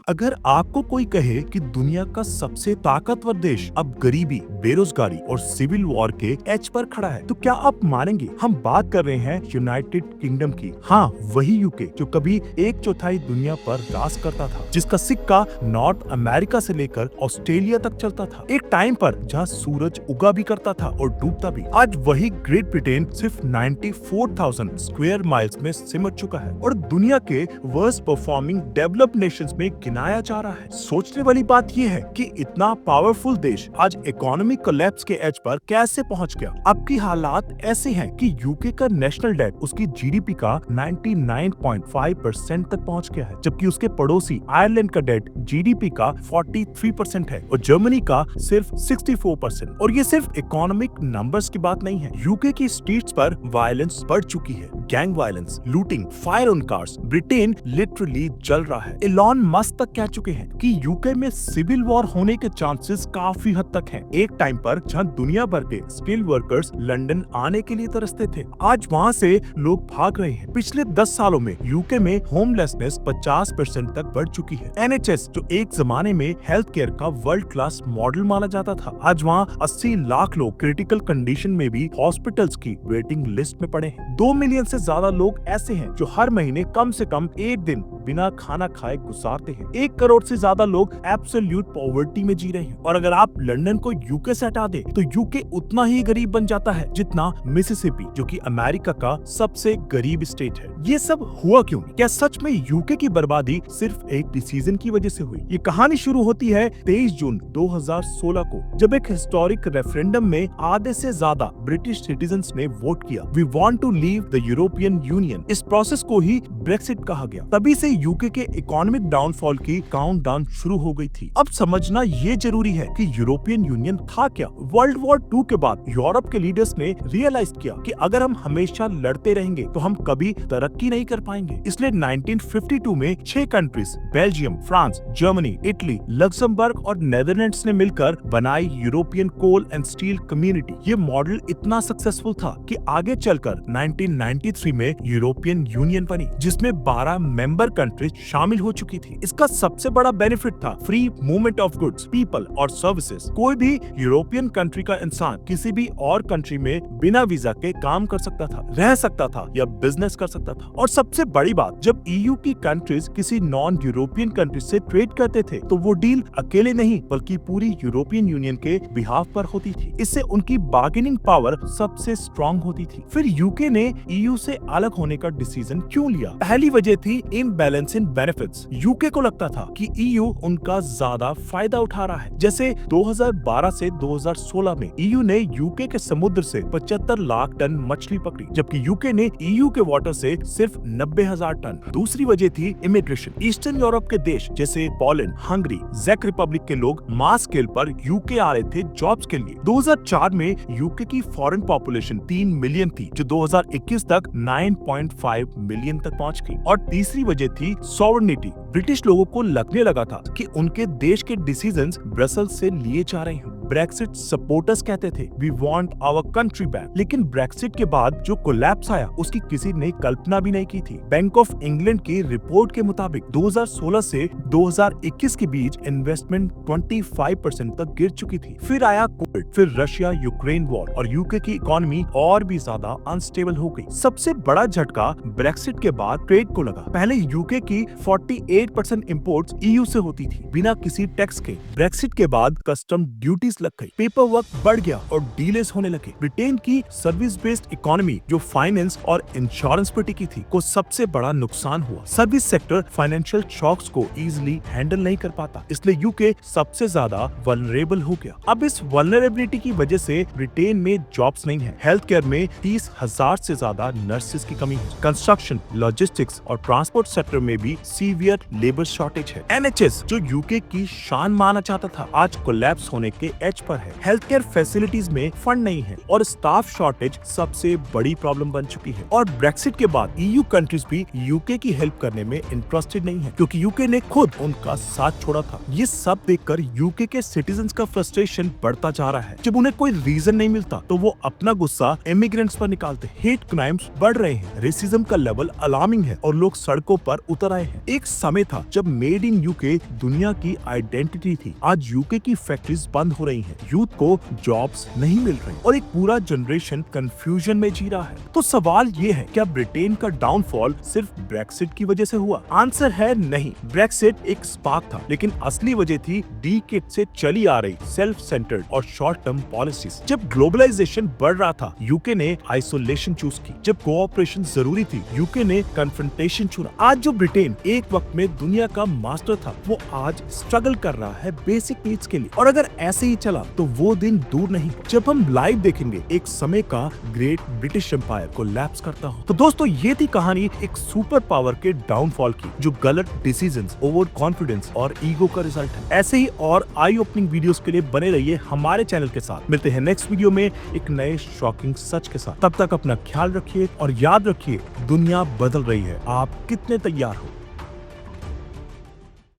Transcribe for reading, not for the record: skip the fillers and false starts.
अगर आपको कोई कहे कि दुनिया का सबसे ताकतवर देश अब गरीबी, बेरोजगारी और सिविल वॉर के एज पर खड़ा है, तो क्या आप मानेंगे? हम बात कर रहे हैं यूनाइटेड किंगडम की। हाँ, वही यूके जो कभी 1/4 दुनिया पर राज करता था, जिसका सिक्का नॉर्थ अमेरिका से लेकर ऑस्ट्रेलिया तक चलता था। एक टाइम पर जहाँ सूरज उगा भी करता था और डूबता भी। आज वही ग्रेट ब्रिटेन सिर्फ 94,000 स्क्वायर माइल्स में सिमट चुका है और दुनिया के वर्स्ट परफॉर्मिंग डेवलप्ड नेशंस में गिनाया जा रहा है। सोचने वाली बात यह है कि इतना पावरफुल देश आज इकोनॉमिक कोलैप्स के एज पर कैसे पहुंच गया। अब की हालात ऐसे हैं कि यूके का नेशनल डेट उसकी जीडीपी का 99.5% तक पहुंच गया है, जबकि उसके पड़ोसी आयरलैंड का डेट जीडीपी का 43% है और जर्मनी का सिर्फ 64%। और ये सिर्फ इकोनॉमिक नंबर्स की बात नहीं है। यूके की स्ट्रीट्स पर वायलेंस बढ़ चुकी है, gang violence, looting, fire on cars. Britain literally जल रहा है। एलॉन मस्क तक कह चुके हैं कि यूके में सिविल वॉर होने के चांसेस काफी हद तक हैं। एक टाइम पर जहां दुनिया भर के स्किल्ड वर्कर्स लंदन आने के लिए तरसते थे, आज वहां से लोग भाग रहे हैं। पिछले 10 सालों में यूके में होमलेसनेस 50% तक बढ़ चुकी है। एनएचएस जो एक जमाने में हेल्थ केयर का वर्ल्ड क्लास मॉडल माना जाता था, आज वहाँ 80 लाख लोग क्रिटिकल कंडीशन में भी हॉस्पिटल्स की वेटिंग लिस्ट में पड़े हैं। 2 मिलियन से ज्यादा लोग ऐसे हैं जो हर महीने कम से कम एक दिन बिना खाना खाए गुजारते हैं। 1 करोड़ से ज्यादा लोग एब्सोल्यूट पॉवर्टी में जी रहे हैं। और अगर आप लंदन को यूके से हटा दे तो यूके उतना ही गरीब बन जाता है जितना मिसिसिपी, जो कि अमेरिका का सबसे गरीब स्टेट है। ये सब हुआ क्यों? क्या सच में यूके की बर्बादी सिर्फ एक डिसीजन की वजह से हुई? ये कहानी शुरू होती है 23 जून 2016 को, जब एक हिस्टोरिक रेफरेंडम में आधे से ज्यादा ब्रिटिश सिटीजन्स ने वोट किया, we want to leave the European Union. इस प्रोसेस को ही ब्रेक्सिट कहा गया। तभी से यूके के इकोनॉमिक डाउनफॉल की काउंटडाउन शुरू हो गई थी। अब समझना ये जरूरी है कि यूरोपियन यूनियन था क्या। वर्ल्ड वॉर 2 के बाद यूरोप के लीडर्स ने रियलाइज किया कि अगर हम हमेशा लड़ते रहेंगे तो हम कभी तरक्की नहीं कर पाएंगे। इसलिए 1952 में 6 countries, Belgium, France, Germany, Italy, Luxembourg और नेदरलैंड्स ने मिलकर बनाई European coal and steel community. ये मॉडल इतना सक्सेसफुल था कि आगे चलकर 1993 में यूरोपियन यूनियन बनी, जिसमें 12 मेंबर कंट्रीज शामिल हो चुकी थी। इसका सबसे बड़ा बेनिफिट था free movement of goods, people और सर्विसेज। कोई भी यूरोपियन कंट्री का इंसान किसी भी और कंट्री में बिना वीजा के काम कर सकता था, रह सकता था या बिजनेस कर सकता था। और सबसे बड़ी बात, जब ईयू की कंट्रीज किसी नॉन यूरोपियन कंट्री से ट्रेड करते थे तो वो डील अकेले नहीं बल्कि पूरी यूरोपियन यूनियन के बिहाफ पर होती थी। इससे उनकी बार्गेनिंग पावर सबसे स्ट्रॉन्ग होती थी। फिर यूके ने ईयू से अलग होने का डिसीजन क्यों लिया? पहली वजह थी इम्बैलेंस इन बेनिफिट्स। यूके को लगता था कि ईयू उनका ज्यादा फायदा उठा रहा है। जैसे 2012 से 2016 में ईयू ने यूके के समुद्र से 75 लाख टन मछली पकड़ी, जबकि यूके ने ईयू के वाटर से सिर्फ 90,000 टन। दूसरी वजह थी इमिग्रेशन। ईस्टर्न यूरोप के देश जैसे पोलैंड, हंगरी, चेक रिपब्लिक के लोग मास स्केल पर यूके आ रहे थे जॉब्स के लिए। 2004 में यूके की फॉरेन पॉपुलेशन 3 मिलियन थी, जो 2021 तक 9.5 मिलियन तक पहुंच गई। और तीसरी वजह थी सॉवरेनिटी। ब्रिटिश लोगों को लगने लगा था कि उनके देश के डिसीजंस ब्रसेल्स से लिए जा रहे हैं। ब्रेक्सिट सपोर्टर्स कहते थे we want our country back, लेकिन ब्रेक्सिट के बाद जो कोलैप्स आया उसकी किसी ने कल्पना भी नहीं की थी। बैंक ऑफ इंग्लैंड की रिपोर्ट के मुताबिक 2016 से 2021 के बीच इन्वेस्टमेंट 25% तक गिर चुकी थी। फिर आया कोविड, फिर रशिया यूक्रेन वॉर और यूके की इकोनॉमी और भी ज्यादा अनस्टेबल हो गई। सबसे बड़ा झटका ब्रेक्सिट के बाद ट्रेड को लगा। पहले यूके की 48% इंपोर्ट्स ईयू से होती थी बिना किसी टैक्स के। ब्रेक्सिट के बाद कस्टम ड्यूटीज लग गई, पेपर वर्क बढ़ गया और डीलेस होने लगे। ब्रिटेन की सर्विस बेस्ड इकोनॉमी जो फाइनेंस और इंश्योरेंस पर टिकी थी को सबसे बड़ा नुकसान हुआ। सर्विस सेक्टर फाइनेंशियल शॉक्स को इजीली हैंडल नहीं कर पाता, इसलिए यूके सबसे ज्यादा वल्नरेबल हो गया। अब इस वल्नरेबिलिटी की वजह से ब्रिटेन में जॉब्स नहीं है। हेल्थ केयर में 30,000 से ज्यादा नर्सेज की कमी है। कंस्ट्रक्शन, लॉजिस्टिक्स और ट्रांसपोर्ट सेक्टर में भी सीवियर लेबर शॉर्टेज है। एनएचएस जो यूके की शान माना जाता था, आज कोलैप्स होने के एज पर है। हेल्थ केयर फैसिलिटीज में फंड नहीं है और स्टाफ शॉर्टेज सबसे बड़ी प्रॉब्लम बन चुकी है। और ब्रेक्सिट के बाद EU कंट्रीज भी यूके की हेल्प करने में इंटरेस्टेड नहीं है, क्योंकि यूके ने खुद उनका साथ छोड़ा था। ये सब देखकर यूके के सिटीजन्स का फ्रस्ट्रेशन बढ़ता जा रहा है। जब उन्हें कोई रीजन नहीं मिलता तो वो अपना गुस्सा इमिग्रेंट्स पर निकालते। हेट क्राइम्स बढ़ रहे हैं, रेसिज्म का लेवल अलार्मिंग है और लोग सड़कों पर उतर आए हैं। एक समय था जब मेड इन यूके दुनिया की आइडेंटिटी थी। आज यूके की फैक्ट्रीज बंद हो रही हैं, यूथ को जॉब्स नहीं मिल रही और एक पूरा जनरेशन कंफ्यूजन में जी रहा है। तो सवाल ये है, क्या ब्रिटेन का डाउनफॉल सिर्फ ब्रेक्सिट की वजह से हुआ? आंसर है नहीं। ब्रेक्सिट एक स्पार्क था, लेकिन असली वजह थी डिकेड से चली आ रही सेल्फ सेंटर्ड और शॉर्ट टर्म पॉलिसीज। जब ग्लोबलाइजेशन बढ़ रहा था, यूके ने आइसोलेशन चूज की। जब कोऑपरेशन जरूरी थी, यूके ने कन्फ्रंटेशन चुना। आज जो ब्रिटेन एक वक्त में दुनिया का मास्टर था, वो आज स्ट्रगल कर रहा है बेसिक नीड्स के लिए। और अगर ऐसे ही चला तो वो दिन दूर नहीं जब हम लाइव देखेंगे एक समय का ग्रेट ब्रिटिश एम्पायर को लैप्स करता हो। तो दोस्तों, ये थी कहानी एक सुपर पावर के डाउनफॉल की, जो गलत डिसीजंस, ओवर कॉन्फिडेंस और ईगो का रिजल्ट है। ऐसे ही और आई ओपनिंग वीडियोस के लिए बने रहिए हमारे चैनल के साथ। मिलते हैं नेक्स्ट वीडियो में एक नए शॉकिंग सच के साथ। तब तक अपना ख्याल रखिए और याद रखिए, दुनिया बदल रही है। आप कितने तैयार हो?